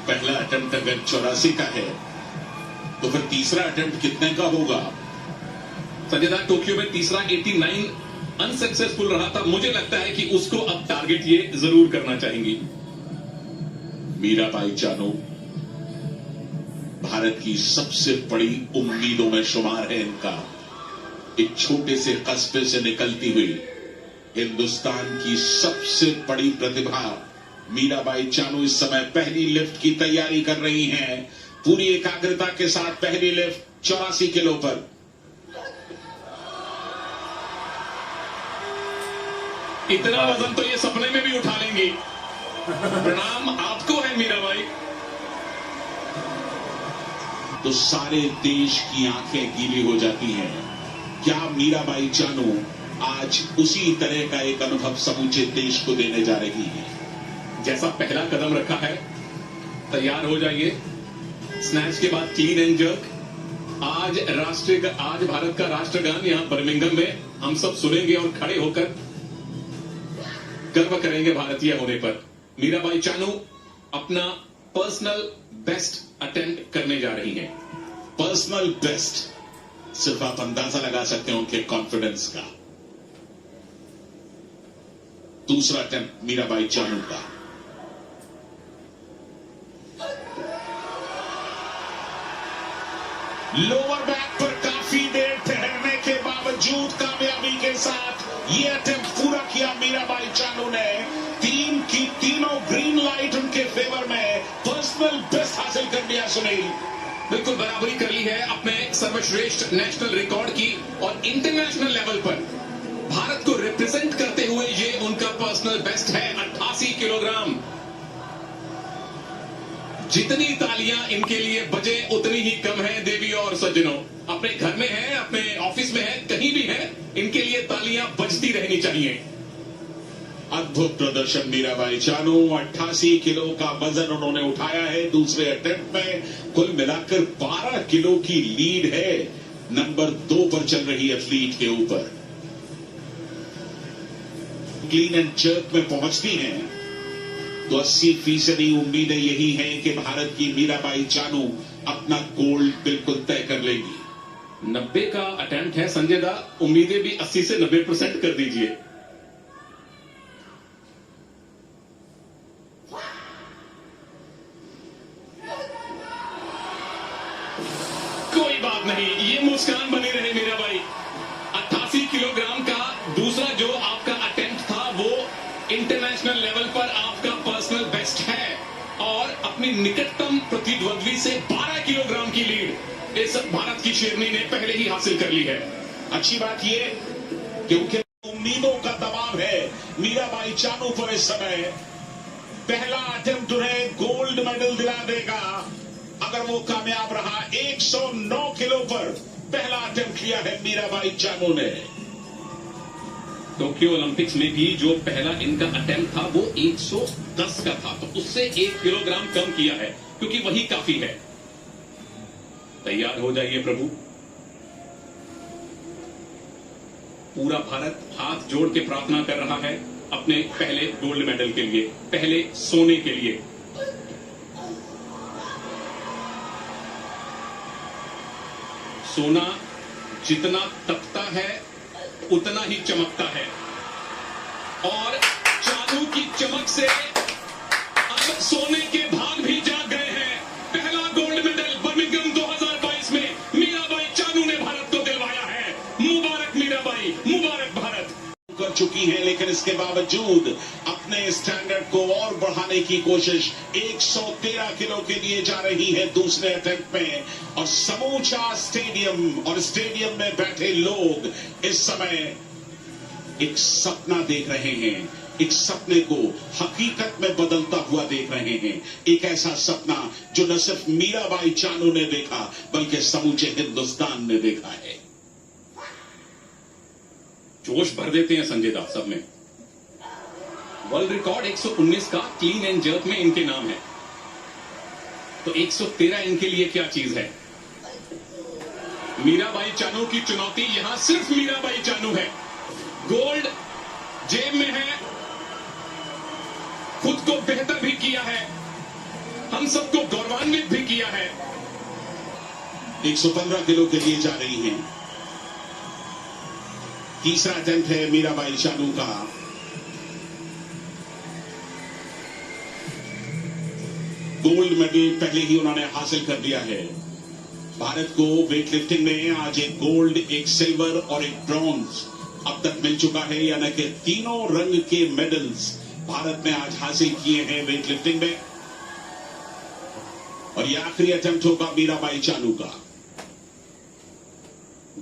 पहला अटेम्प्ट अगर 84 का है तो फिर तीसरा अटेम्प्ट कितने का होगा? संजय दा, टोक्यो में तीसरा 89 अनसक्सेसफुल रहा था। मुझे लगता है कि उसको अब टारगेट ये जरूर करना चाहेंगी। मीराबाई चानू भारत की सबसे बड़ी उम्मीदों में शुमार है। इनका एक छोटे से कस्बे से निकलती हुई हिंदुस्तान की सबसे बड़ी प्रतिभा मीराबाई चानू इस समय पहली लिफ्ट की तैयारी कर रही हैं। पूरी एकाग्रता के साथ पहली लिफ्ट 84 किलो पर। इतना वजन तो ये सपने में भी उठा लेंगी। प्रणाम आपको है मीराबाई। तो सारे देश की आंखें गीली हो जाती हैं। क्या मीराबाई चानू आज उसी तरह का एक अनुभव समूचे देश को देने जा रही है? जैसा पहला कदम रखा है, तैयार हो जाइए। स्नैच के बाद क्लीन एंड जर्क। आज भारत का राष्ट्रगान यहां बर्मिंघम में हम सब सुनेंगे और खड़े होकर गर्व करेंगे भारतीय होने पर। मीराबाई चानू अपना पर्सनल बेस्ट अटेम्प्ट करने जा रही हैं। पर्सनल बेस्ट, सिर्फ आप अंदाजा लगा सकते हैं उनके कॉन्फिडेंस का। दूसरा अटेम्प्ट मीराबाई चानू का। लोअर बैक पर काफी देर ठहरने के बावजूद कामयाबी के साथ ये अटेम्प्ट पूरा किया मीराबाई चानू ने। तीनों ग्रीन लाइट उनके फेवर में। पर्सनल बेस्ट हासिल कर लिया सुनील। बिल्कुल बराबरी कर ली है अपने सर्वश्रेष्ठ नेशनल रिकॉर्ड की, और इंटरनेशनल लेवल पर भारत को रिप्रेजेंट करते हुए ये उनका पर्सनल बेस्ट है। 88 किलोग्राम। जितनी तालियां इनके लिए बजे उतनी ही कम है देवी और सज्जनों। अपने घर में है, अपने ऑफिस में है, कहीं भी है, इनके लिए तालियां बजती रहनी चाहिए। अद्भुत प्रदर्शन मीराबाई चानू। 88 किलो का वजन उन्होंने उठाया है दूसरे अटेम्प्ट में। कुल मिलाकर 12 किलो की लीड है। नंबर 2 पर चल रही एथलीट के ऊपर। क्लीन एंड जर्क में पहुंचती हैं तो 80% उम्मीदें यही हैं कि भारत की मीराबाई चानू अपना गोल्ड बिल्कुल तय कर लेगी। 90 का अटेम्प्ट है संजय दा, उम्मीदें भी 80 से 90% कर दीजिए। कोई बात नहीं, ये मुस्कान बनी रहे मीराबाई। 88 किलोग्राम का दूसरा जो आपका अटेम्प्ट था वो इंटरनेशनल लेवल पर आपका पर्सनल बेस्ट है, और अपनी निकटतम प्रतिद्वंद्वी से 12 किलोग्राम की लीड इस भारत की शेरनी ने पहले ही हासिल कर ली है। अच्छी बात ये क्योंकि उम्मीदों का दबाव है मीराबाई चानू पर इस समय। पहला अटेम्प्ट उन्हें गोल्ड मेडल दिला देगा अगर वो कामयाब रहा। 109 किलो पर पहला अटेम्प्ट किया है मीराबाई चानू ने। टोक्यो ओलंपिक्स में भी जो पहला इनका अटेम्प्ट था वो 110 का था, तो उससे 1 किलोग्राम कम किया है, क्योंकि वही काफी है। तैयार हो जाइए प्रभु। पूरा भारत हाथ जोड़ के प्रार्थना कर रहा है अपने पहले गोल्ड मेडल के लिए, पहले सोने के लिए। सोना जितना तपता है उतना ही चमकता है, और चानू की चमक से अब सोने के भाग भी जाग गए हैं। पहला गोल्ड मेडल बर्मिंघम 2022 में मीराबाई चानू ने भारत को दिलवाया है। मुबारक मीराबाई, मुबारक भारत। कर चुकी हैं, लेकिन इसके बावजूद अपने स्टैंडर्ड को और बढ़ाने की कोशिश 113 किलो के लिए जा रही है दूसरे अटेम्प्ट में। और समूचा स्टेडियम और स्टेडियम में बैठे लोग इस समय एक सपना देख रहे हैं, एक सपने को हकीकत में बदलता हुआ देख रहे हैं। एक ऐसा सपना जो न सिर्फ मीराबाई चानू ने देखा बल्कि समूचे हिंदुस्तान ने देखा है। जोश भर देते हैं संजय दास सब में। वर्ल्ड रिकॉर्ड 119 का क्लीन एंड जर्क में इनके नाम है, तो 113 इनके लिए क्या चीज है। मीराबाई चानू की चुनौती यहां सिर्फ मीराबाई चानू है। गोल्ड जेब में है, खुद को बेहतर भी किया है, हम सबको गौरवान्वित भी किया है। 115 किलो के लिए जा रही हैं। तीसरा अटेम्प्ट है मीराबाई चानू का। गोल्ड मेडल पहले ही उन्होंने हासिल कर दिया है। भारत को वेट लिफ्टिंग में आज एक गोल्ड, एक सिल्वर और एक ब्रॉन्ज अब तक मिल चुका है, यानी कि तीनों रंग के मेडल्स भारत ने आज हासिल किए हैं वेट लिफ्टिंग में। और यह आखिरी अटेम्प्ट होगा मीराबाई चानू का।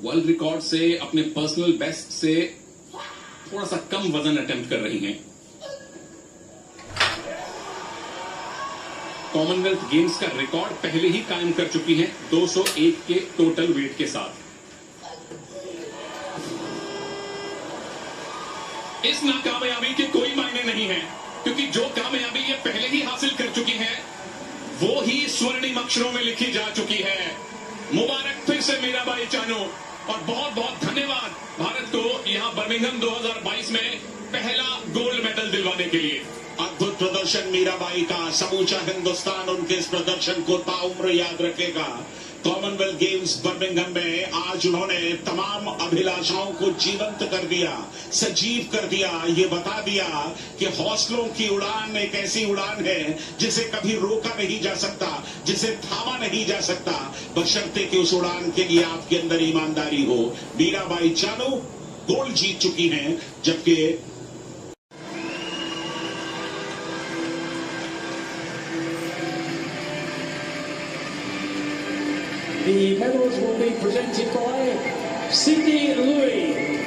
वर्ल्ड रिकॉर्ड से, अपने पर्सनल बेस्ट से थोड़ा सा कम वजन अटेम्प्ट कर रही हैं। कॉमनवेल्थ गेम्स का रिकॉर्ड पहले ही कायम कर चुकी हैं 201 के टोटल वेट के साथ। इस नाकामयाबी के कोई मायने नहीं है, क्योंकि जो कामयाबी ये पहले ही हासिल कर चुकी है वो ही स्वर्णिम अक्षरों में लिखी जा चुकी है। मुबारक फिर से मीराबाई चानू, और बहुत बहुत धन्यवाद भारत को यहां बर्मिंघम 2022 में पहला गोल्ड मेडल दिलवाने के लिए। अद्भुत प्रदर्शन मीराबाई का। समूचा हिंदुस्तान उनके इस प्रदर्शन को ताउम्र याद रखेगा। कॉमनवेल्थ गेम्स बर्मिंघम में आज उन्होंने तमाम अभिलाषाओं को जीवंत कर दिया, सजीव कर दिया। ये बता दिया कि हौसलों की उड़ान एक ऐसी उड़ान है जिसे कभी रोका नहीं जा सकता, जिसे थामा नहीं जा सकता, बशर्ते कि उस उड़ान के लिए आपके अंदर ईमानदारी हो। मीराबाई चानू गोल्ड जीत चुकी हैं, जबकि The medals will be presented by Sydney Louis,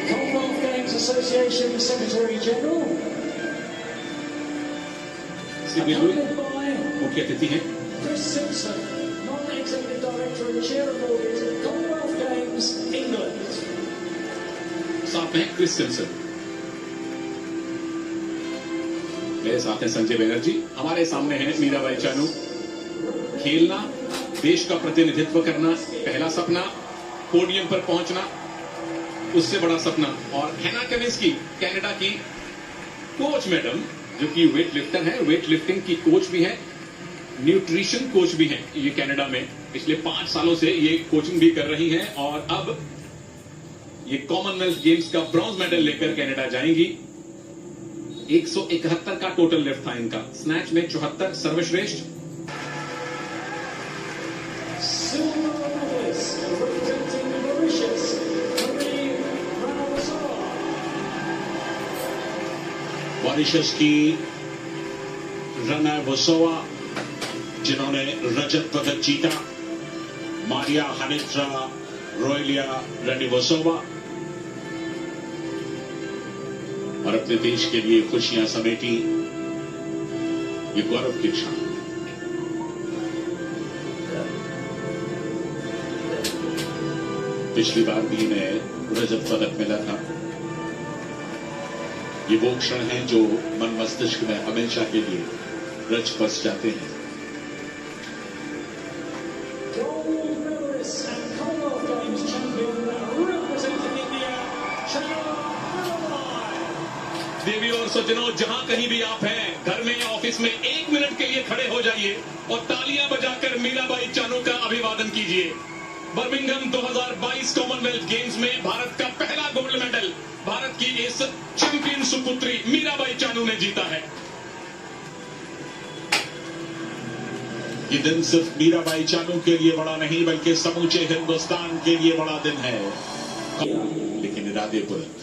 Commonwealth Games Association Secretary General. Sydney Louis Accompanied by मुख्य अतिथि हैं। Chris Simpson, Non-Executive Director and Chair of Audit at Commonwealth Games, England. साथ में क्रिस सिम्पसन, मेरे साथ हैं संजय बनर्जी। हमारे सामने है मीराबाई चानू। खेलना, देश का प्रतिनिधित्व करना पहला सपना, पोडियम पर पहुंचना उससे बड़ा सपना। और हैना केविंस्की, कनाडा की कोच मैडम, जो कि वेट लिफ्टर है, वेट लिफ्टिंग की कोच भी है, न्यूट्रिशन कोच भी है। ये कनाडा में पिछले 5 सालों से ये कोचिंग भी कर रही हैं और अब ये कॉमनवेल्थ गेम्स का ब्रॉन्ज मेडल लेकर कनाडा जाएंगी। 171 का टोटल लिफ्ट था इनका, स्नैच में 74 सर्वश्रेष्ठ। Silver medalist representing Mauritius, Marie Ranawasawa. Mauritius की रनावसोवा, जिन्होंने रजत पदक जीता। मारिया हानित्रा रोयलिया रनिवसोवा, और अपने देश के लिए खुशियां समेटी। ये गौरव की क्षण। पिछली बार भी इन्हें रजत पदक मिला था। ये वो क्षण हैं जो मन मस्तिष्क में हमेशा के लिए रच बस जाते हैं। Gold medalist and Commonwealth Games champion representing India, Chana Mirabai. देवी और सज्जनों, जहां कहीं भी आप हैं, घर में या ऑफिस में, 1 मिनट के लिए खड़े हो जाइए और तालियां बजाकर मीराबाई चानू का अभिवादन कीजिए। बर्मिंघम 2022 कॉमनवेल्थ गेम्स में भारत का पहला गोल्ड मेडल भारत की इस चैंपियन सुपुत्री मीराबाई चानू ने जीता है। ये दिन सिर्फ मीराबाई चानू के लिए बड़ा नहीं, बल्कि समूचे हिंदुस्तान के लिए बड़ा दिन है। लेकिन इरादे बुलंद।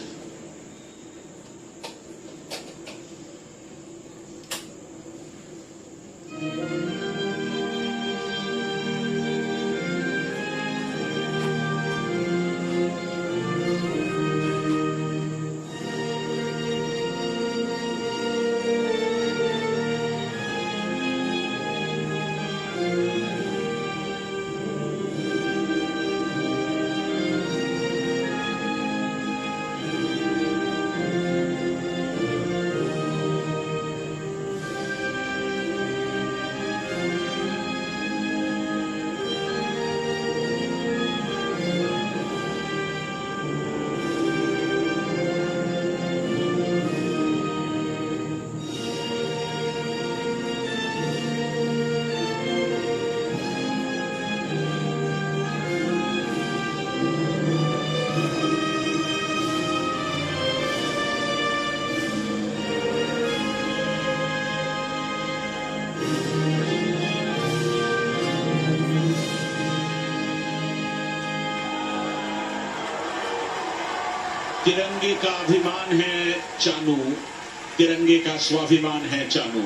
तिरंगे का अभिमान है चानू, तिरंगे का स्वाभिमान है चानू।